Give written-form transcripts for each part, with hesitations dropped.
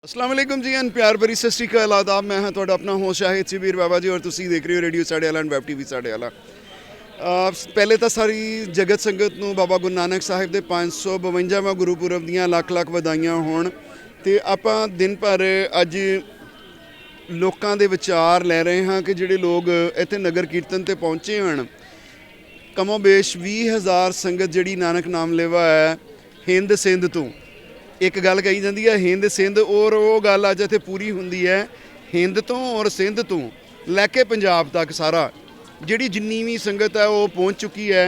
अस्सलाम वालेकुम जी एंड प्यार भरी सत श्री अकाल आदाब। मैं हाँ ਤੁਹਾਡਾ ਆਪਣਾ ਹੋst ਸ਼ਾਹਿਦ ਸ਼ਬੀਰ ਬਾਬਾ ਜੀ और ਤੁਸੀਂ ਦੇਖ ਰਹੇ ਹੋ ਰੇਡੀਓ ਸਾਡੇ ਵਾਲਾ ਐਂਡ ਵੈਬ ਟੀਵੀ ਸਾਡੇ ਵਾਲਾ। ਪਹਿਲੇ ਤਾਂ ਸਾਰੀ ਜਗਤ ਸੰਗਤ ਨੂੰ ਬਾਬਾ ਗੁਰੂ ਨਾਨਕ ਸਾਹਿਬ ਦੇ 552ਵਾਂ ਗੁਰਪੁਰਬ ਦੀਆਂ ਲੱਖ ਲੱਖ ਵਧਾਈਆਂ ਹੋਣ। ਤੇ ਆਪਾਂ ਦਿਨ ਭਰ ਅੱਜ ਲੋਕਾਂ ਦੇ ਵਿਚਾਰ ਲੈ ਰਹੇ ਹਾਂ ਕਿ ਜਿਹੜੇ ਲੋਕ ਇੱਥੇ ਨਗਰ ਕੀਰਤਨ ਤੇ ਪਹੁੰਚੇ ਹਨ, ਕਮੋ ਬੇਸ਼ 20,000 ਸੰਗਤ ਜਿਹੜੀ ਨਾਨਕ ਨਾਮ ਲੇਵਾ ਹੈ ਹਿੰਦ ਸਿੰਧ ਤੋਂ। एक गल कही जाती है हिंद सिंध, और वो गल अज इत्थे पूरी हुंदी है हिंद तो और सिंध तो लैके पंजाब तक सारा जिहड़ी जिन्नी भी संगत है वो पहुँच चुकी है।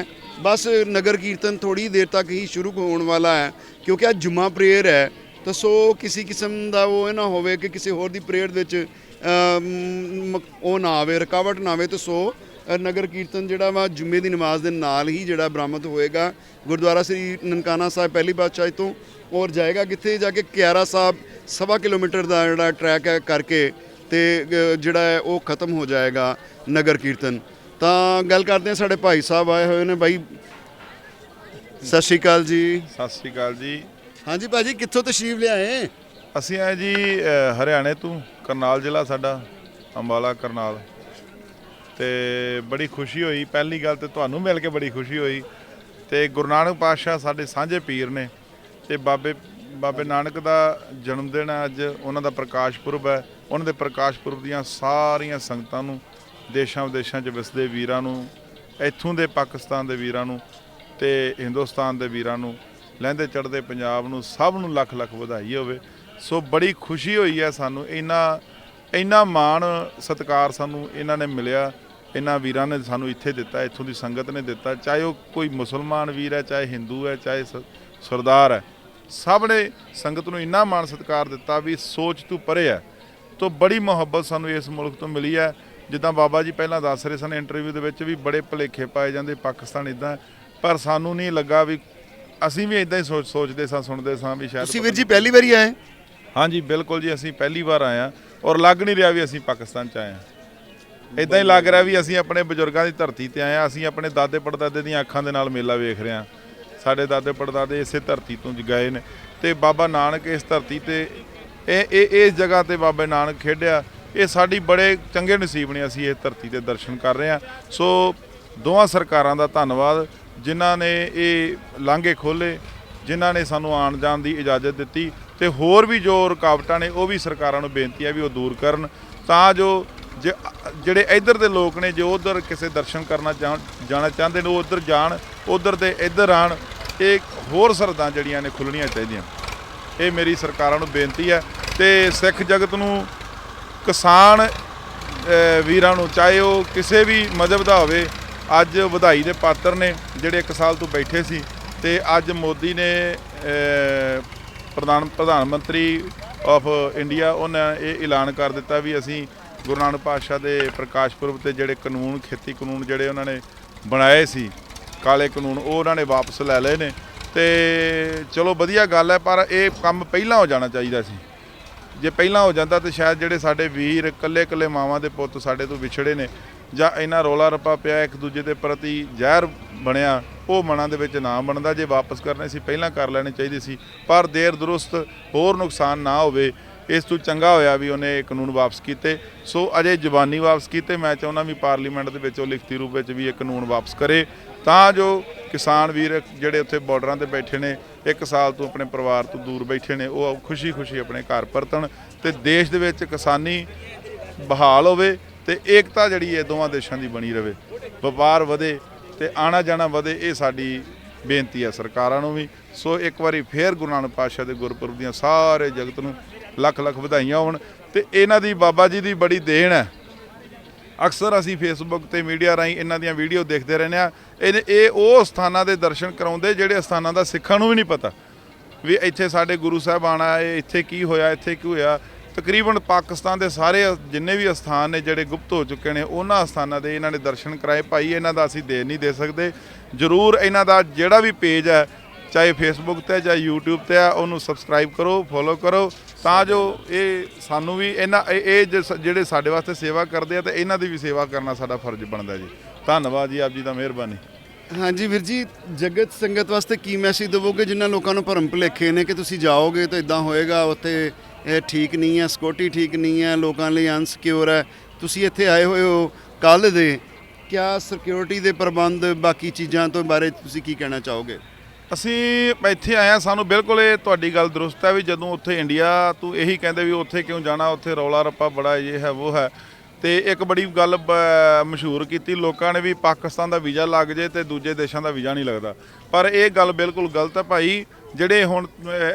बस नगर कीर्तन थोड़ी देर तक ही शुरू होने वाला है क्योंकि अज जुम्मा प्रेयर है। तो सो किसी किस्म का वो ना होवे कि किसी होर दी प्रेयर विच वो ना आवे, रुकावट ना आवे। तो सो नगर कीर्तन जिहड़ा वा जुम्मे की नमाज के नाल ही जिहड़ा बरामद होएगा गुरुद्वारा श्री ननकाना साहिब पहली पातशाही तो, और जाएगा कित्थे जाके क्यारा साहब 1.25 किलोमीटर का जिहड़ा ट्रैक है करके तो जिहड़ा है वो खत्म हो जाएगा नगर कीर्तन। तो गल करते हैं साढ़े भाई साहब आए हुए ने। भाई सत श्री अकाल जी। सत श्री अकाल जी। हाँ जी भाजी, कित्थों तशरीफ लियाए? ਅਸੀਂ ਆਏ ਜੀ ਹਰਿਆਣੇ ਤੋਂ, ਕਰਨਾਲ ਜ਼ਿਲ੍ਹਾ ਸਾਡਾ, ਅੰਬਾਲਾ ਕਰਨਾਲ। ਤੇ ਬੜੀ ਖੁਸ਼ੀ ਹੋਈ, ਪਹਿਲੀ ਗੱਲ ਤੇ ਤੁਹਾਨੂੰ ਮਿਲ ਕੇ ਬੜੀ ਖੁਸ਼ੀ ਹੋਈ। ਤੇ ਗੁਰੂ ਨਾਨਕ ਪਾਤਸ਼ਾਹ ਸਾਡੇ ਸਾਂਝੇ ਪੀਰ ਨੇ ਤੇ ਬਾਬੇ ਨਾਨਕ ਦਾ ਜਨਮ ਦਿਨ ਹੈ ਅੱਜ, ਉਹਨਾਂ ਦਾ ਪ੍ਰਕਾਸ਼ ਪੁਰਬ ਹੈ। ਉਹਨਾਂ ਦੇ ਪ੍ਰਕਾਸ਼ ਪੁਰਬ ਦੀਆਂ ਸਾਰੀਆਂ ਸੰਗਤਾਂ ਨੂੰ, ਦੇਸ਼ਾਂ ਵਿਦੇਸ਼ਾਂ 'ਚ ਵਸਦੇ ਵੀਰਾਂ ਨੂੰ, ਇੱਥੋਂ ਦੇ ਪਾਕਿਸਤਾਨ ਦੇ ਵੀਰਾਂ ਨੂੰ ਤੇ ਹਿੰਦੁਸਤਾਨ ਦੇ ਵੀਰਾਂ ਨੂੰ, ਲਹਿੰਦੇ ਚੜ੍ਹਦੇ ਪੰਜਾਬ ਨੂੰ, ਸਭ ਨੂੰ ਲੱਖ ਲੱਖ ਵਧਾਈ ਹੋਵੇ। ਸੋ ਬੜੀ ਖੁਸ਼ੀ ਹੋਈ ਹੈ ਸਾਨੂੰ, ਇੰਨਾ ਮਾਣ ਸਤਿਕਾਰ ਸਾਨੂੰ ਇਹਨਾਂ ਨੇ ਮਿਲਿਆ, ਇਹਨਾਂ ਵੀਰਾਂ ਨੇ ਸਾਨੂੰ ਇੱਥੇ ਦਿੱਤਾ, ਇੱਥੋਂ ਦੀ ਸੰਗਤ ਨੇ ਦਿੱਤਾ। ਚਾਹੇ ਉਹ ਕੋਈ ਮੁਸਲਮਾਨ ਵੀਰ ਹੈ, ਚਾਹੇ ਹਿੰਦੂ ਹੈ, ਚਾਹੇ ਸਰਦਾਰ ਹੈ, ਸਭ ਨੇ ਸੰਗਤ ਨੂੰ ਇੰਨਾ ਮਾਣ ਸਤਿਕਾਰ ਦਿੱਤਾ ਵੀ ਸੋਚ ਤੋਂ ਪਰੇ ਹੈ। ਤੋਂ ਬੜੀ ਮੁਹੱਬਤ ਸਾਨੂੰ ਇਸ ਮੁਲਕ ਤੋਂ ਮਿਲੀ ਹੈ। ਜਿੱਦਾਂ ਬਾਬਾ ਜੀ ਪਹਿਲਾਂ ਦੱਸ ਰਹੇ ਸਨ ਇੰਟਰਵਿਊ ਦੇ ਵਿੱਚ ਵੀ ਬੜੇ ਭੁਲੇਖੇ ਪਾਏ ਜਾਂਦੇ ਪਾਕਿਸਤਾਨ ਇੱਦਾਂ, ਪਰ ਸਾਨੂੰ ਨਹੀਂ ਲੱਗਾ ਵੀ, ਅਸੀਂ ਵੀ ਇੱਦਾਂ ਹੀ ਸੋਚਦੇ ਸਾਂ, ਸੁਣਦੇ ਸਾਂ ਵੀ ਸ਼ਾਇਦ। ਤੁਸੀਂ ਵੀਰ ਜੀ ਪਹਿਲੀ ਵਾਰੀ ਆਏ? ਹਾਂਜੀ ਬਿਲਕੁਲ ਜੀ, ਅਸੀਂ ਪਹਿਲੀ ਵਾਰ ਆਏ ਹਾਂ ਔਰ ਲੱਗ ਨਹੀਂ ਰਿਹਾ ਵੀ ਅਸੀਂ ਪਾਕਿਸਤਾਨ 'ਚ ਆਏ ਹਾਂ। ਇੱਦਾਂ ਹੀ ਲੱਗ ਰਿਹਾ ਵੀ ਅਸੀਂ ਆਪਣੇ ਬਜ਼ੁਰਗਾਂ ਦੀ ਧਰਤੀ 'ਤੇ ਆਏ ਹਾਂ। ਅਸੀਂ ਆਪਣੇ ਦਾਦੇ ਪੜਦਾਦੇ ਦੀਆਂ ਅੱਖਾਂ ਦੇ ਨਾਲ ਮੇਲਾ ਵੇਖ ਰਹੇ ਹਾਂ। ਸਾਡੇ ਦਾਦੇ ਪੜਦਾਦੇ ਇਸੇ ਧਰਤੀ ਤੋਂ ਗਏ ਨੇ ਤੇ ਬਾਬਾ ਨਾਨਕ ਇਸ ਧਰਤੀ 'ਤੇ ਇਸ ਜਗ੍ਹਾ 'ਤੇ ਬਾਬਾ ਨਾਨਕ ਖੇਡਿਆ। ਇਹ ਸਾਡੀ ਬੜੇ ਚੰਗੇ ਨਸੀਬ ਨੇ, ਅਸੀਂ ਇਸ ਧਰਤੀ 'ਤੇ ਦਰਸ਼ਨ ਕਰ ਰਹੇ ਹਾਂ। ਸੋ ਦੋਵਾਂ ਸਰਕਾਰਾਂ ਦਾ ਧੰਨਵਾਦ ਜਿਨ੍ਹਾਂ ਨੇ ਇਹ ਲਾਂਘੇ ਖੋਲ੍ਹੇ, ਜਿਨ੍ਹਾਂ ਨੇ ਸਾਨੂੰ ਆਉਣ ਜਾਣ ਦੀ ਇਜਾਜ਼ਤ ਦਿੱਤੀ। ਤੇ ਹੋਰ ਵੀ ਜੋ ਰੁਕਾਵਟਾਂ ਨੇ ਉਹ ਵੀ ਸਰਕਾਰਾਂ ਨੂੰ ਬੇਨਤੀ ਹੈ ਵੀ ਉਹ ਦੂਰ ਕਰਨ, ਤਾਂ ਜੋ ਜਿਹੜੇ ਇੱਧਰ ਦੇ ਲੋਕ ਨੇ ਜੋ ਉੱਧਰ ਕਿਸੇ ਦਰਸ਼ਨ ਕਰਨਾ ਜਾਣਾ ਚਾਹੁੰਦੇ ਨੇ ਉਹ ਉੱਧਰ ਜਾਣ, ਉੱਧਰ ਦੇ ਇੱਧਰ ਆਉਣ। ਇਹ ਹੋਰ ਸਰਹੱਦਾਂ ਜਿਹੜੀਆਂ ਨੇ ਖੁੱਲ੍ਹਣੀਆਂ ਚਾਹੀਦੀਆਂ, ਇਹ ਮੇਰੀ ਸਰਕਾਰਾਂ ਨੂੰ ਬੇਨਤੀ ਹੈ। ਤੇ ਸਿੱਖ ਜਗਤ ਨੂੰ, ਕਿਸਾਨ ਵੀਰਾਂ ਨੂੰ, ਚਾਹੇ ਉਹ ਕਿਸੇ ਵੀ ਮਜ਼ਹਬ ਦਾ ਹੋਵੇ, ਅੱਜ ਵਧਾਈ ਦੇ ਪਾਤਰ ਨੇ ਜਿਹੜੇ 1 ਸਾਲ ਤੋਂ ਬੈਠੇ ਸੀ। ਤੇ ਅੱਜ ਮੋਦੀ ਨੇ ਪ੍ਰਧਾਨ ਮੰਤਰੀ ਆਫ ਇੰਡੀਆ, ਉਹਨਾਂ ਇਹ ਐਲਾਨ ਕਰ ਦਿੱਤਾ ਵੀ ਅਸੀਂ ਗੁਰੂ ਨਾਨਕ ਪਾਤਸ਼ਾਹ ਦੇ ਪ੍ਰਕਾਸ਼ ਪੁਰਬ 'ਤੇ ਜਿਹੜੇ ਕਾਨੂੰਨ, ਖੇਤੀ ਕਾਨੂੰਨ ਜਿਹੜੇ ਉਹਨਾਂ ਨੇ ਬਣਾਏ ਸੀ, ਕਾਲੇ ਕਾਨੂੰਨ, ਉਹ ਉਹਨਾਂ ਨੇ ਵਾਪਸ ਲੈ ਲਏ ਨੇ। ਤੇ ਚਲੋ ਵਧੀਆ ਗੱਲ ਹੈ, ਪਰ ਇਹ ਕੰਮ ਪਹਿਲਾਂ ਹੋ ਜਾਣਾ ਚਾਹੀਦਾ ਸੀ। ਜੇ ਪਹਿਲਾਂ ਹੋ ਜਾਂਦਾ ਤਾਂ ਸ਼ਾਇਦ ਜਿਹੜੇ ਸਾਡੇ ਵੀਰ ਇਕੱਲੇ ਮਾਵਾਂ ਦੇ ਪੁੱਤ ਸਾਡੇ ਤੋਂ ਵਿਛੜੇ ਨੇ, ਜਾਂ ਇੰਨਾ ਰੌਲਾ ਰੱਪਾ ਪਿਆ ਇੱਕ ਦੂਜੇ ਦੇ ਪ੍ਰਤੀ ਜ਼ਹਿਰ ਬਣਿਆ, ਉਹ ਮਨਾਂ ਦੇ ਵਿੱਚ ਨਾ ਬਣਦਾ। ਜੇ ਵਾਪਸ ਕਰਨੇ ਸੀ ਪਹਿਲਾਂ ਕਰ ਲੈਣੇ ਚਾਹੀਦੇ ਸੀ, ਪਰ ਦੇਰ ਦਰੁਸਤ ਹੋਰ ਨੁਕਸਾਨ ਨਾ ਹੋਵੇ, ਇਸ ਤੋਂ ਚੰਗਾ ਹੋਇਆ ਵੀ ਉਹਨੇ ਇਹ ਕਾਨੂੰਨ ਵਾਪਸ ਕੀਤੇ। ਸੋ ਅਜੇ ਜ਼ੁਬਾਨੀ ਵਾਪਸ ਕੀਤੇ, ਮੈਂ ਚਾਹੁੰਦਾ ਵੀ ਪਾਰਲੀਮੈਂਟ ਦੇ ਵਿੱਚ ਉਹ ਲਿਖਤੀ ਰੂਪ ਵਿੱਚ ਵੀ ਇਹ ਕਾਨੂੰਨ ਵਾਪਸ ਕਰੇ, ਤਾਂ ਜੋ ਕਿਸਾਨ ਵੀਰ ਜਿਹੜੇ ਉੱਥੇ ਬਾਰਡਰਾਂ 'ਤੇ ਬੈਠੇ ਨੇ, 1 ਸਾਲ ਤੋਂ ਆਪਣੇ ਪਰਿਵਾਰ ਤੋਂ ਦੂਰ ਬੈਠੇ ਨੇ, ਉਹ ਖੁਸ਼ੀ ਆਪਣੇ ਘਰ ਪਰਤਣ ਤੇ ਦੇਸ਼ ਦੇ ਵਿੱਚ ਕਿਸਾਨੀ ਬਹਾਲ ਹੋਵੇ ਤੇ ਏਕਤਾ ਜਿਹੜੀ ਹੈ ਦੋਵਾਂ ਦੇਸ਼ਾਂ ਦੀ ਬਣੀ ਰਹੇ, ਵਪਾਰ ਵਧੇ ਤੇ ਆਣਾ ਜਾਣਾ ਵਧੇ। ਇਹ ਸਾਡੀ ਬੇਨਤੀ ਹੈ ਸਰਕਾਰਾਂ ਨੂੰ ਵੀ। ਸੋ ਇੱਕ ਵਾਰੀ ਫੇਰ ਗੁਰੂ ਨਾਨਕ ਪਾਤਸ਼ਾਹ ਦੇ ਗੁਰਪੁਰਬ ਦੀਆਂ ਸਾਰੇ ਜਗਤ ਨੂੰ ਲੱਖ ਲੱਖ ਵਧਾਈਆਂ ਹੋਣ। ਤੇ ਇਹਨਾਂ ਦੀ, ਬਾਬਾ ਜੀ ਦੀ ਬੜੀ ਦੇਣ ਹੈ। ਅਕਸਰ ਅਸੀਂ ਫੇਸਬੁੱਕ ਤੇ ਮੀਡੀਆ ਰਾਹੀਂ ਇਹਨਾਂ ਦੀਆਂ ਵੀਡੀਓ ਦੇਖਦੇ ਰਹਿੰਦੇ ਹਾਂ। ਇਹ ਉਹ ਸਥਾਨਾਂ ਦੇ ਦਰਸ਼ਨ ਕਰਾਉਂਦੇ ਜਿਹੜੇ ਸਥਾਨਾਂ ਦਾ ਸਿੱਖਾਂ ਨੂੰ ਵੀ ਨਹੀਂ ਪਤਾ ਵੀ ਇੱਥੇ ਸਾਡੇ ਗੁਰੂ ਸਾਹਿਬ ਆਉਣਾ ਹੈ, ਇੱਥੇ ਕੀ ਹੋਇਆ, ਇੱਥੇ ਕੀ ਹੋਇਆ। ਤਕਰੀਬਨ ਪਾਕਿਸਤਾਨ ਦੇ ਸਾਰੇ ਜਿੰਨੇ ਵੀ ਅਸਥਾਨ ਨੇ ਜਿਹੜੇ ਗੁਪਤ ਹੋ ਚੁੱਕੇ ਨੇ, ਉਹਨਾਂ ਅਸਥਾਨਾਂ ਦੇ ਇਹਨਾਂ ਨੇ ਦਰਸ਼ਨ ਕਰਾਏ। ਭਾਈ ਇਹਨਾਂ ਦਾ ਅਸੀਂ ਦੇ ਨਹੀਂ ਦੇ ਸਕਦੇ। ਜ਼ਰੂਰ ਇਹਨਾਂ ਦਾ ਜਿਹੜਾ ਵੀ ਪੇਜ ਹੈ, ਚਾਹੇ ਫੇਸਬੁੱਕ 'ਤੇ ਜਾਂ ਯੂਟਿਊਬ 'ਤੇ ਆ, ਉਹਨੂੰ ਸਬਸਕ੍ਰਾਈਬ ਕਰੋ, ਫੋਲੋ ਕਰੋ, ਤਾਂ ਜੋ ਇਹ ਸਾਨੂੰ ਵੀ ਇਹ ਜਿਹੜੇ ਸਾਡੇ ਵਾਸਤੇ ਸੇਵਾ ਕਰਦੇ ਆ, ਤੇ ਇਹਨਾਂ ਦੀ ਵੀ ਸੇਵਾ ਕਰਨਾ ਸਾਡਾ ਫਰਜ਼ ਬਣਦਾ ਜੀ। ਧੰਨਵਾਦ ਜੀ, ਆਪ ਜੀ ਦਾ ਮਿਹਰਬਾਨੀ। ਹਾਂਜੀ ਵੀਰ ਜੀ, ਜਗਤ ਸੰਗਤ ਵਾਸਤੇ ਕੀ ਮੈਸੇਜ ਦੇਵੋਗੇ ਜਿਨ੍ਹਾਂ ਲੋਕਾਂ ਨੂੰ ਭਰਮ ਭੁਲੇਖੇ ਨੇ ਕਿ ਤੁਸੀਂ ਜਾਓਗੇ ਤਾਂ ਇੱਦਾਂ ਹੋਏਗਾ, ਉੱਥੇ ਇਹ ਠੀਕ ਨਹੀਂ ਹੈ, ਸਿਕਿਉਰਿਟੀ ਠੀਕ ਨਹੀਂ ਹੈ, ਲੋਕਾਂ ਲਈ ਅਨਸਿਕਿਉਰ ਹੈ। ਤੁਸੀਂ ਇੱਥੇ ਆਏ ਹੋਏ ਹੋ ਕੱਲ੍ਹ ਦੇ, ਕਿਆ ਸਿਕਿਉਰਿਟੀ ਦੇ ਪ੍ਰਬੰਧ ਬਾਕੀ ਚੀਜ਼ਾਂ ਤੋਂ ਬਾਰੇ ਤੁਸੀਂ ਕੀ ਕਹਿਣਾ ਚਾਹੋਗੇ? ਅਸੀਂ ਇੱਥੇ ਆਏ ਹਾਂ, ਸਾਨੂੰ ਬਿਲਕੁਲ ਇਹ ਤੁਹਾਡੀ ਗੱਲ ਦਰੁਸਤ ਹੈ ਵੀ ਜਦੋਂ ਉੱਥੇ ਇੰਡੀਆ ਤੂੰ ਇਹੀ ਕਹਿੰਦੇ ਵੀ ਉੱਥੇ ਕਿਉਂ ਜਾਣਾ, ਉੱਥੇ ਰੌਲਾ ਰੱਪਾ ਬੜਾ ਇਹ ਹੈ ਉਹ ਹੈ। ਤੇ ਇੱਕ ਬੜੀ ਗੱਲ ਮਸ਼ਹੂਰ ਕੀਤੀ ਲੋਕਾਂ ਨੇ ਵੀ ਪਾਕਿਸਤਾਨ ਦਾ ਵੀਜ਼ਾ ਲੱਗ ਜੇ ਤੇ ਦੂਜੇ ਦੇਸ਼ਾਂ ਦਾ ਵੀਜ਼ਾ ਨਹੀਂ ਲੱਗਦਾ, ਪਰ ਇਹ ਗੱਲ ਬਿਲਕੁਲ ਗਲਤ ਹੈ ਭਾਈ। ਜਿਹੜੇ ਹੁਣ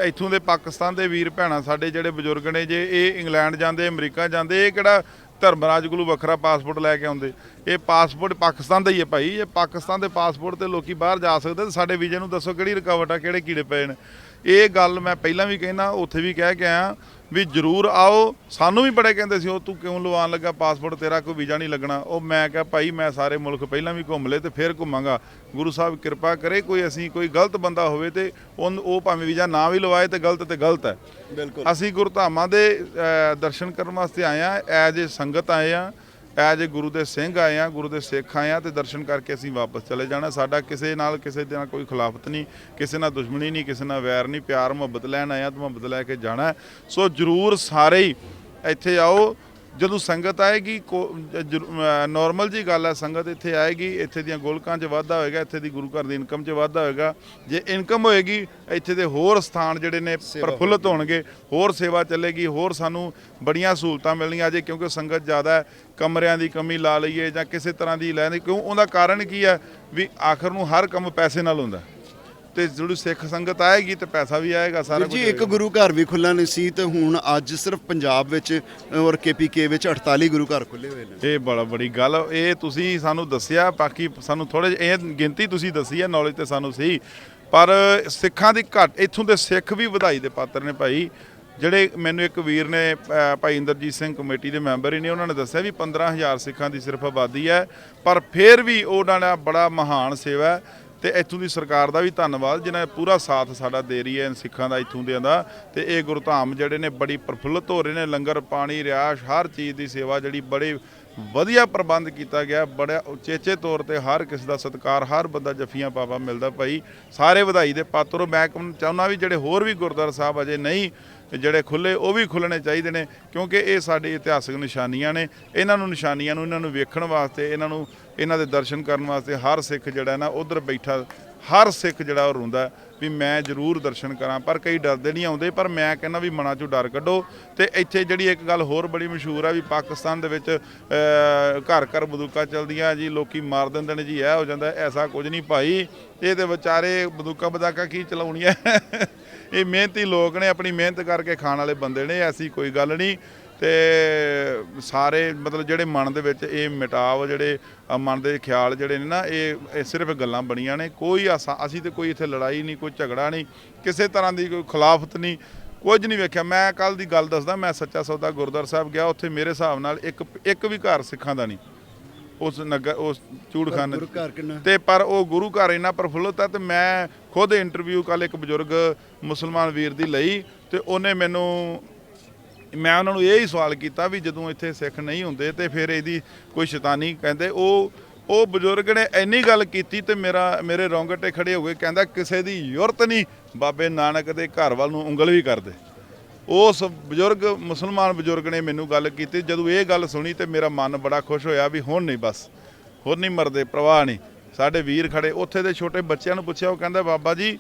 ਇੱਥੋਂ ਦੇ ਪਾਕਿਸਤਾਨ ਦੇ ਵੀਰ ਭੈਣਾਂ ਸਾਡੇ ਜਿਹੜੇ ਬਜ਼ੁਰਗ ਨੇ, ਜੇ ਇਹ ਇੰਗਲੈਂਡ ਜਾਂਦੇ, ਅਮਰੀਕਾ ਜਾਂਦੇ, ਇਹ ਕਿਹੜਾ ਧਰਮਰਾਜ ਕੋਲੋਂ ਵੱਖਰਾ ਪਾਸਪੋਰਟ ਲੈ ਕੇ ਆਉਂਦੇ? ਇਹ ਪਾਸਪੋਰਟ ਪਾਕਿਸਤਾਨ ਦਾ ਹੀ ਹੈ ਭਾਈ। ਇਹ ਪਾਕਿਸਤਾਨ ਦੇ ਪਾਸਪੋਰਟ ਤੇ ਲੋਕੀ ਬਾਹਰ ਜਾ ਸਕਦੇ, ਤੇ ਸਾਡੇ ਵੀਜ਼ੇ ਨੂੰ ਦੱਸੋ ਕਿਹੜੀ ਰੁਕਾਵਟ ਆ, ਕਿਹੜੇ ਕੀੜੇ ਪਏ ਨੇ? ਇਹ ਗੱਲ ਮੈਂ ਪਹਿਲਾਂ ਵੀ ਕਹਿਣਾ, ਉੱਥੇ ਵੀ ਕਹਿ ਕੇ ਆਇਆ ਵੀ ਜ਼ਰੂਰ ਆਓ। ਸਾਨੂੰ ਵੀ ਬੜੇ ਕਹਿੰਦੇ ਸੀ ਉਹ ਤੂੰ ਕਿਉਂ ਲਵਾਉਣ ਲੱਗਾ ਪਾਸਪੋਰਟ, ਤੇਰਾ ਕੋਈ ਵੀਜ਼ਾ ਨਹੀਂ ਲੱਗਣਾ। ਉਹ ਮੈਂ ਕਿਹਾ ਭਾਈ ਮੈਂ ਸਾਰੇ ਮੁਲਕ ਪਹਿਲਾਂ ਵੀ ਘੁੰਮ ਲਏ ਤੇ ਫਿਰ ਘੁੰਮਾਂਗਾ। ਗੁਰੂ ਸਾਹਿਬ ਕਿਰਪਾ ਕਰੇ ਕੋਈ ਅਸੀਂ ਕੋਈ ਗਲਤ ਬੰਦਾ ਹੋਵੇ ਤੇ ਉਹ ਭਾਵੇਂ ਵੀਜ਼ਾ ਨਾ ਵੀ ਲਵਾਏ ਤੇ ਗਲਤ ਹੈ। ਬਿਲਕੁਲ ਅਸੀਂ ਗੁਰਧਾਮਾਂ ਦੇ ਦਰਸ਼ਨ ਕਰਨ ਵਾਸਤੇ ਆਏ ਹਾਂ, ਐਜ ਏ ਸੰਗਤ ਆਏ ਹਾਂ, ਐਜ ਏ ਗੁਰੂ ਦੇ ਸਿੰਘ ਆਏ ਆ, ਗੁਰੂ ਦੇ ਸਿੱਖ ਆਏ ਆ, ਤੇ ਦਰਸ਼ਨ ਕਰਕੇ ਅਸੀਂ ਵਾਪਸ ਚਲੇ ਜਾਣਾ। ਸਾਡਾ ਕਿਸੇ ਦੇ ਨਾਲ ਕੋਈ ਖਿਲਾਫਤ ਨਹੀਂ, ਕਿਸੇ ਨਾਲ ਦੁਸ਼ਮਣੀ ਨਹੀਂ, ਕਿਸੇ ਨਾਲ ਵੈਰ ਨਹੀਂ, ਪਿਆਰ ਮੁਹੱਬਤ ਲੈਣ ਆਏ ਆ ਤੇ ਮੁਹੱਬਤ ਲੈ ਕੇ ਜਾਣਾ। ਸੋ ਜ਼ਰੂਰ ਸਾਰੇ ਹੀ ਇੱਥੇ ਆਓ। ਜਦੋਂ ਸੰਗਤ ਆਏਗੀ ਨੋਰਮਲ ਜੀ ਗੱਲ ਹੈ, ਸੰਗਤ ਇੱਥੇ ਆਏਗੀ, ਇੱਥੇ ਦੀਆਂ ਗੋਲਕਾਂ 'ਚ ਵਾਧਾ ਹੋਏਗਾ, ਇੱਥੇ ਦੀ ਗੁਰੂ ਘਰ ਦੀ ਇਨਕਮ 'ਚ ਵਾਧਾ ਹੋਏਗਾ। ਜੇ ਇਨਕਮ ਹੋਏਗੀ ਇੱਥੇ ਦੇ ਹੋਰ ਸਥਾਨ ਜਿਹੜੇ ਨੇ ਪ੍ਰਫੁੱਲਤ ਹੋਣਗੇ, ਹੋਰ ਸੇਵਾ ਚੱਲੇਗੀ, ਹੋਰ ਸਾਨੂੰ ਬੜੀਆਂ ਸਹੂਲਤਾਂ ਮਿਲਣੀਆਂ। ਅਜੇ ਕਿਉਂਕਿ ਸੰਗਤ ਜ਼ਿਆਦਾ ਹੈ, ਕਮਰਿਆਂ ਦੀ ਕਮੀ ਲਾ ਲਈਏ ਜਾਂ ਕਿਸੇ ਤਰ੍ਹਾਂ ਦੀ ਲੈਣੀ, ਕਿਉਂ ਉਹਦਾ ਕਾਰਨ ਕੀ ਹੈ ਵੀ ਆਖਰ ਨੂੰ ਹਰ ਕੰਮ ਪੈਸੇ ਨਾਲ ਹੁੰਦਾ, ਤੇ ਜਿਹੜੀ ਸਿੱਖ ਸੰਗਤ ਆਏਗੀ ਤੇ ਪੈਸਾ ਵੀ ਆਏਗਾ, ਸਾਰਾ ਕੁਝ। ਜੀ ਇੱਕ ਗੁਰੂ ਘਰ ਵੀ ਖੁੱਲ੍ਹਾ ਨਹੀਂ ਸੀ ਤੇ ਹੁਣ ਅੱਜ ਸਿਰਫ ਪੰਜਾਬ ਵਿੱਚ ਔਰ KPK ਵਿੱਚ 48 ਗੁਰੂ ਘਰ ਖੁੱਲ੍ਹੇ ਹੋਏ ਨੇ। ਇਹ ਬੜੀ ਗੱਲ, ਇਹ ਤੁਸੀਂ ਸਾਨੂੰ ਦੱਸਿਆ, ਬਾਕੀ ਸਾਨੂੰ ਥੋੜ੍ਹੇ ਜਿਹੇ ਇਹ ਗਿਣਤੀ ਤੁਸੀਂ ਦੱਸੀ ਹੈ, ਨੌਲੇਜ ਤੇ ਸਾਨੂੰ ਸੀ, ਪਰ ਸਿੱਖਾਂ ਦੀ ਘੱਟ, ਇੱਥੋਂ ਦੇ ਸਿੱਖ ਵੀ ਵਧਾਈ ਦੇ ਪਾਤਰ ਨੇ ਭਾਈ। ਜਿਹੜੇ ਮੈਨੂੰ ਇੱਕ ਵੀਰ ਨੇ ਭਾਈ ਇੰਦਰਜੀਤ ਸਿੰਘ ਕਮੇਟੀ ਦੇ ਮੈਂਬਰ ਹੀ ਨੇ, ਉਹਨਾਂ ਨੇ ਦੱਸਿਆ ਵੀ 15,000 ਸਿੱਖਾਂ ਦੀ ਸਿਰਫ ਆਬਾਦੀ ਹੈ, ਪਰ ਫਿਰ ਵੀ ਉਹਨਾਂ ਦਾ ਬੜਾ ਮਹਾਨ ਸੇਵਾ ਹੈ। ਤੇ ਇੱਥੋਂ ਦੀ ਸਰਕਾਰ ਦਾ ਵੀ ਧੰਨਵਾਦ ਜਿਨ੍ਹਾਂ ਨੇ ਪੂਰਾ ਸਾਥ ਸਾਡਾ ਦੇ ਰਹੀ ਹੈ ਸਿੱਖਾਂ ਦਾ, ਇੱਥੋਂ ਦਿਆਂ ਦਾ। ਤੇ ਇਹ ਗੁਰਧਾਮ ਜਿਹੜੇ ਨੇ ਬੜੀ ਪ੍ਰਫੁੱਲਤ ਹੋ ਰਹੇ ਨੇ, ਲੰਗਰ ਪਾਣੀ ਰਿਹਾਇਸ਼ ਹਰ ਚੀਜ਼ ਦੀ ਸੇਵਾ ਜਿਹੜੀ ਬੜੇ ਵਧੀਆ ਪ੍ਰਬੰਧ ਕੀਤਾ ਗਿਆ, ਬੜਾ ਉਚੇਚੇ ਤੌਰ ਤੇ ਹਰ ਕਿਸੇ ਦਾ ਸਤਿਕਾਰ, ਹਰ ਬੰਦਾ ਜੱਫੀਆਂ ਪਾਪਾ ਮਿਲਦਾ ਭਾਈ। ਸਾਰੇ ਵਧਾਈ ਦੇ ਪਾਤਰ। ਮੈਂ ਚਾਹੁੰਦਾ ਵੀ ਜਿਹੜੇ ਹੋਰ ਵੀ ਗੁਰਦੁਆਰਾ ਸਾਹਿਬ ਅਜੇ ਨਹੀਂ ਜਿਹੜੇ ਖੁੱਲੇ, ਉਹ ਵੀ ਖੁੱਲ੍ਹਣੇ ਚਾਹੀਦੇ ਨੇ, ਕਿਉਂਕਿ ਇਹ ਸਾਡੇ ਇਤਿਹਾਸਕ ਨਿਸ਼ਾਨੀਆਂ ਨੇ। ਇਹਨਾਂ ਨੂੰ ਵੇਖਣ ਵਾਸਤੇ, ਇਹਨਾਂ ਦੇ ਦਰਸ਼ਨ ਕਰਨ ਵਾਸਤੇ ਹਰ ਸਿੱਖ ਜਿਹੜਾ ਨਾ ਉੱਧਰ ਬੈਠਾ, ਹਰ ਸਿੱਖ ਜਿਹੜਾ ਉਹ ਰੋਂਦਾ ਵੀ ਮੈਂ ਜ਼ਰੂਰ ਦਰਸ਼ਨ ਕਰਾਂ। ਪਰ ਕਈ ਡਰਦੇ ਨਹੀਂ ਆਉਂਦੇ, ਪਰ ਮੈਂ ਕਹਿੰਦਾ ਵੀ ਮਨਾਂ 'ਚੋਂ ਡਰ ਕੱਢੋ। ਤੇ ਇੱਥੇ ਜਿਹੜੀ ਇੱਕ ਗੱਲ ਹੋਰ ਬੜੀ ਮਸ਼ਹੂਰ ਆ ਵੀ ਪਾਕਿਸਤਾਨ ਦੇ ਵਿੱਚ ਘਰ ਘਰ ਬੰਦੂਕਾਂ ਚੱਲਦੀਆਂ ਜੀ, ਲੋਕੀ ਮਾਰ ਦਿੰਦੇ ਨੇ ਜੀ, ਇਹ ਹੋ ਜਾਂਦਾ। ਐਸਾ ਕੁਝ ਨਹੀਂ ਭਾਈ, ਇਹ ਤੇ ਵਿਚਾਰੇ ਬੰਦੂਕਾਂ ਕੀ ਚਲਾਉਣੀਆਂ ਇਹ ਮਿਹਨਤੀ ਲੋਕ ਨੇ, ਆਪਣੀ ਮਿਹਨਤ ਕਰਕੇ ਖਾਣ ਵਾਲੇ ਬੰਦੇ ਨੇ, ਐਸੀ ਕੋਈ ਗੱਲ ਨਹੀਂ। ਤੇ ਸਾਰੇ ਮਤਲਬ ਜਿਹੜੇ ਮਨ ਦੇ ਵਿੱਚ ਇਹ ਮਿਟਾਵ, ਜਿਹੜੇ ਮਨ ਦੇ ਖਿਆਲ ਜਿਹੜੇ ਨੇ ਨਾ, ਇਹ ਸਿਰਫ ਗੱਲਾਂ ਬਣੀਆਂ ਨੇ। ਕੋਈ ਅਸੀਂ ਤੇ ਕੋਈ ਇੱਥੇ ਲੜਾਈ ਨਹੀਂ, ਕੋਈ ਝਗੜਾ ਨਹੀਂ, ਕਿਸੇ ਤਰ੍ਹਾਂ ਦੀ ਕੋਈ ਖਿਲਾਫਤ ਨਹੀਂ, ਕੁਝ ਨਹੀਂ ਵੇਖਿਆ। ਮੈਂ ਕੱਲ ਦੀ ਗੱਲ ਦੱਸਦਾ, ਮੈਂ ਸੱਚਾ ਸੌਦਾ ਗੁਰਦੁਆਰਾ ਸਾਹਿਬ ਗਿਆ, ਉੱਥੇ ਮੇਰੇ ਹਿਸਾਬ ਨਾਲ ਇੱਕ ਵੀ ਘਰ ਸਿੱਖਾਂ ਦਾ ਨਹੀਂ ਉਸ ਚੂੜਖਾਨੇ ਤੇ, ਪਰ ਉਹ ਗੁਰੂ ਘਰ ਇੰਨਾ ਪ੍ਰਫੁੱਲਤ ਹੈ। ਤੇ ਮੈਂ ਖੁਦ ਇੰਟਰਵਿਊ ਕੱਲ ਇੱਕ ਬਜ਼ੁਰਗ ਮੁਸਲਮਾਨ ਵੀਰ ਦੀ ਲਈ, ਤੇ ਉਹਨੇ ਮੈਂ ਉਹਨਾਂ ਨੂੰ ਇਹ ਹੀ ਸਵਾਲ ਕੀਤਾ ਵੀ ਜਦੋਂ ਇੱਥੇ ਸਿੱਖ ਨਹੀਂ ਹੁੰਦੇ ਤੇ ਫਿਰ ਇਹਦੀ ਕੋਈ ਸ਼ੈਤਾਨੀ, ਕਹਿੰਦੇ ਉਹ ਬਜ਼ੁਰਗ ਨੇ ਇੰਨੀ ਗੱਲ ਕੀਤੀ ਤੇ ਮੇਰੇ ਰੌਂਗਟੇ ਖੜੇ ਹੋ ਗਏ। ਕਹਿੰਦਾ ਕਿਸੇ ਦੀ ਜ਼ਰੂਰਤ ਨਹੀਂ, ਬਾਬੇ ਨਾਨਕ ਦੇ ਘਰ ਵੱਲ ਨੂੰ ਉਂਗਲ ਵੀ ਕਰਦੇ। ਉਸ ਮੁਸਲਮਾਨ ਬਜ਼ੁਰਗ ਨੇ ਮੈਨੂੰ ਗੱਲ ਕੀਤੀ। ਜਦੋਂ ਇਹ ਗੱਲ ਸੁਣੀ ਤੇ ਮੇਰਾ ਮਨ ਬੜਾ ਖੁਸ਼ ਹੋਇਆ ਵੀ ਹੁਣ ਨਹੀਂ ਮਰਦੇ, ਪ੍ਰਵਾਹ ਨਹੀਂ। ਸਾਡੇ ਵੀਰ ਖੜੇ, ਉੱਥੇ ਦੇ ਛੋਟੇ ਬੱਚਿਆਂ ਨੂੰ ਪੁੱਛਿਆ, ਉਹ ਕਹਿੰਦਾ ਬਾਬਾ ਜੀ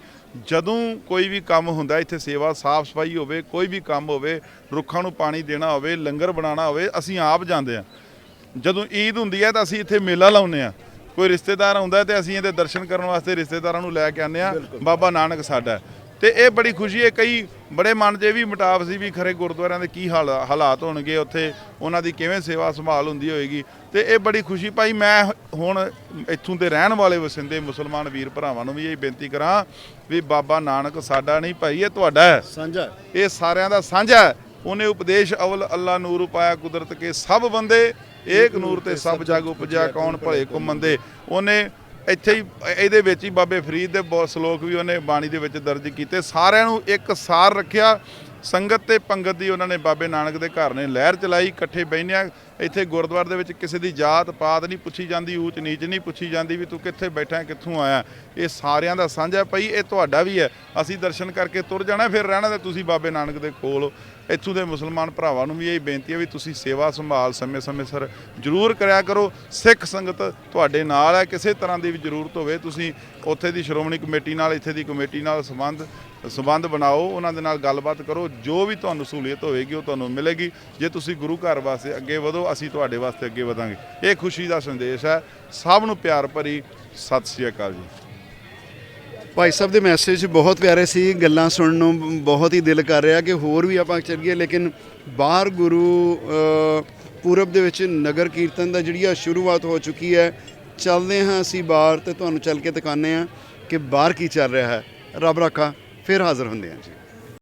ਜਦੋਂ ਕੋਈ ਵੀ ਕੰਮ ਹੁੰਦਾ ਇੱਥੇ, ਸੇਵਾ ਸਾਫ ਸਫਾਈ ਹੋਵੇ, ਕੋਈ ਵੀ ਕੰਮ ਹੋਵੇ, ਰੁੱਖਾਂ ਨੂੰ ਪਾਣੀ ਦੇਣਾ ਹੋਵੇ, ਲੰਗਰ ਬਣਾਉਣਾ ਹੋਵੇ, ਅਸੀਂ ਆਪ ਜਾਂਦੇ ਹਾਂ। ਜਦੋਂ ਈਦ ਹੁੰਦੀ ਹੈ ਤਾਂ ਅਸੀਂ ਇੱਥੇ ਮੇਲਾ ਲਾਉਂਦੇ ਹਾਂ, ਕੋਈ ਰਿਸ਼ਤੇਦਾਰ ਆਉਂਦਾ ਤੇ ਅਸੀਂ ਇਹਦੇ ਦਰਸ਼ਨ ਕਰਨ ਵਾਸਤੇ ਰਿਸ਼ਤੇਦਾਰਾਂ ਨੂੰ ਲੈ ਕੇ ਆਉਂਦੇ ਹਾਂ। ਬਾਬਾ ਨਾਨਕ ਸਾਡਾ, ਤੇ ਇਹ ਬੜੀ ਖੁਸ਼ੀ ਹੈ। ਕਈ ਬੜੇ ਮਨ 'ਚ ਇਹ ਵੀ ਮਿਟਾਵ ਸੀ ਵੀ ਖਰੇ ਗੁਰਦੁਆਰਿਆਂ ਦੇ ਕੀ ਹਾਲਾਤ ਹੋਣਗੇ, ਉੱਥੇ ਉਹਨਾਂ ਦੀ ਕਿਵੇਂ ਸੇਵਾ ਸੰਭਾਲ ਹੁੰਦੀ ਹੋਏਗੀ। ਤੇ ਇਹ ਬੜੀ ਖੁਸ਼ੀ ਭਾਈ। ਮੈਂ ਹੁਣ ਇੱਥੋਂ ਦੇ ਰਹਿਣ ਵਾਲੇ ਵਸਿੰਦੇ ਮੁਸਲਮਾਨ ਵੀਰ ਭਰਾਵਾਂ ਨੂੰ ਵੀ ਇਹ ਬੇਨਤੀ ਕਰਾਂ ਵੀ ਬਾਬਾ ਨਾਨਕ ਸਾਡਾ ਨਹੀਂ ਭਾਈ, ਇਹ ਤੁਹਾਡਾ ਹੈ, ਸਾਂਝਾ, ਇਹ ਸਾਰਿਆਂ ਦਾ ਸਾਂਝਾ ਹੈ। ਉਹਨੇ ਉਪਦੇਸ਼ ਅਵਲ ਅੱਲਾ ਨੂਰ ਪਾਇਆ ਕੁਦਰਤ ਕੇ ਸਭ ਬੰਦੇ, ਏਕ ਨੂਰ ਤੇ ਸਭ ਜਗ ਉਪਜਿਆ ਕੌਣ ਭਲੇ ਕੋ ਮੰਦੇ। ਉਹਨੇ ਇੱਥੇ ਹੀ ਇਹਦੇ ਵਿੱਚ ਹੀ ਬਾਬੇ ਫਰੀਦ ਦੇ ਬਹੁਤ ਸਲੋਕ ਵੀ ਉਹਨੇ ਬਾਣੀ ਦੇ ਵਿੱਚ ਦਰਜ ਕੀਤੇ। ਸਾਰਿਆਂ ਨੂੰ ਇੱਕ ਸਾਰ ਰੱਖਿਆ, ਸੰਗਤ ਤੇ ਪੰਗਤ ਦੀ ਉਹਨਾਂ ਨੇ ਬਾਬੇ ਨਾਨਕ ਦੇ ਘਰ ਨੇ ਲਹਿਰ ਚਲਾਈ। ਇਕੱਠੇ ਬਹਿੰਦਿਆਂ ਇੱਥੇ ਗੁਰਦੁਆਰੇ ਦੇ ਵਿੱਚ ਕਿਸੇ ਦੀ ਜਾਤ ਪਾਤ ਨਹੀਂ ਪੁੱਛੀ ਜਾਂਦੀ, ਊਚ ਨੀਚ ਨਹੀਂ ਪੁੱਛੀ ਜਾਂਦੀ ਵੀ ਤੂੰ ਕਿੱਥੇ ਬੈਠਾ, ਕਿੱਥੋਂ ਆਇਆ। ਇਹ ਸਾਰਿਆਂ ਦਾ ਸਾਂਝਾ ਭਾਈ, ਇਹ ਤੁਹਾਡਾ ਵੀ ਹੈ। ਅਸੀਂ ਦਰਸ਼ਨ ਕਰਕੇ ਤੁਰ ਜਾਣਾ, ਫਿਰ ਰਹਿਣਾ ਤੇ ਤੁਸੀਂ ਬਾਬੇ ਨਾਨਕ ਦੇ ਕੋਲ। ਇੱਥੋਂ ਦੇ ਮੁਸਲਮਾਨ ਭਰਾਵਾਂ ਨੂੰ ਵੀ ਇਹ ਬੇਨਤੀ ਹੈ ਵੀ ਤੁਸੀਂ ਸੇਵਾ ਸੰਭਾਲ ਸਮੇਂ ਸਿਰ ਜ਼ਰੂਰ ਕਰਿਆ ਕਰੋ। ਸਿੱਖ ਸੰਗਤ ਤੁਹਾਡੇ ਨਾਲ ਹੈ, ਕਿਸੇ ਤਰ੍ਹਾਂ ਦੀ ਵੀ ਜ਼ਰੂਰਤ ਹੋਵੇ ਤੁਸੀਂ ਉੱਥੇ ਦੀ ਸ਼੍ਰੋਮਣੀ ਕਮੇਟੀ ਨਾਲ, ਇੱਥੇ ਦੀ ਕਮੇਟੀ ਨਾਲ ਸੰਬੰਧ ਬਣਾਓ, ਉਹਨਾਂ ਦੇ ਨਾਲ ਗੱਲਬਾਤ ਕਰੋ। ਜੋ ਵੀ ਤੁਹਾਨੂੰ ਸਹੂਲੀਅਤ ਹੋਵੇਗੀ ਉਹ ਤੁਹਾਨੂੰ ਮਿਲੇਗੀ। ਜੇ ਤੁਸੀਂ ਗੁਰੂ ਘਰ ਵਾਸਤੇ ਅੱਗੇ ਵਧੋ, ਅਸੀਂ ਤੁਹਾਡੇ ਵਾਸਤੇ ਅੱਗੇ ਵਧਾਂਗੇ। ਇਹ ਖੁਸ਼ੀ ਦਾ ਸੰਦੇਸ਼ ਹੈ। ਸਭ ਨੂੰ ਪਿਆਰ ਭਰੀ ਸਤਿ ਸ਼੍ਰੀ ਅਕਾਲ ਜੀ। ਭਾਈ ਸਾਹਿਬ ਦੇ ਮੈਸੇਜ ਬਹੁਤ ਪਿਆਰੇ ਸੀ, ਗੱਲਾਂ ਸੁਣਨ ਨੂੰ ਬਹੁਤ ਹੀ ਦਿਲ ਕਰ ਰਿਹਾ ਕਿ ਹੋਰ ਵੀ ਆਪਾਂ ਚੱਲੀਏ, ਲੇਕਿਨ ਬਾਹਰ ਗੁਰੂ ਪੂਰਬ ਦੇ ਵਿੱਚ ਨਗਰ ਕੀਰਤਨ ਦਾ ਜਿਹੜੀ ਆ ਸ਼ੁਰੂਆਤ ਹੋ ਚੁੱਕੀ ਹੈ। ਚੱਲਦੇ ਹਾਂ ਅਸੀਂ ਬਾਹਰ ਤੇ ਤੁਹਾਨੂੰ ਚੱਲ ਕੇ ਦਿਖਾਉਂਦੇ ਹਾਂ ਕਿ ਬਾਹਰ ਕੀ ਚੱਲ ਰਿਹਾ ਹੈ। ਰੱਬ ਰਾਖਾ, ਫਿਰ ਹਾਜ਼ਰ ਹੁੰਦੇ ਹਾਂ ਜੀ।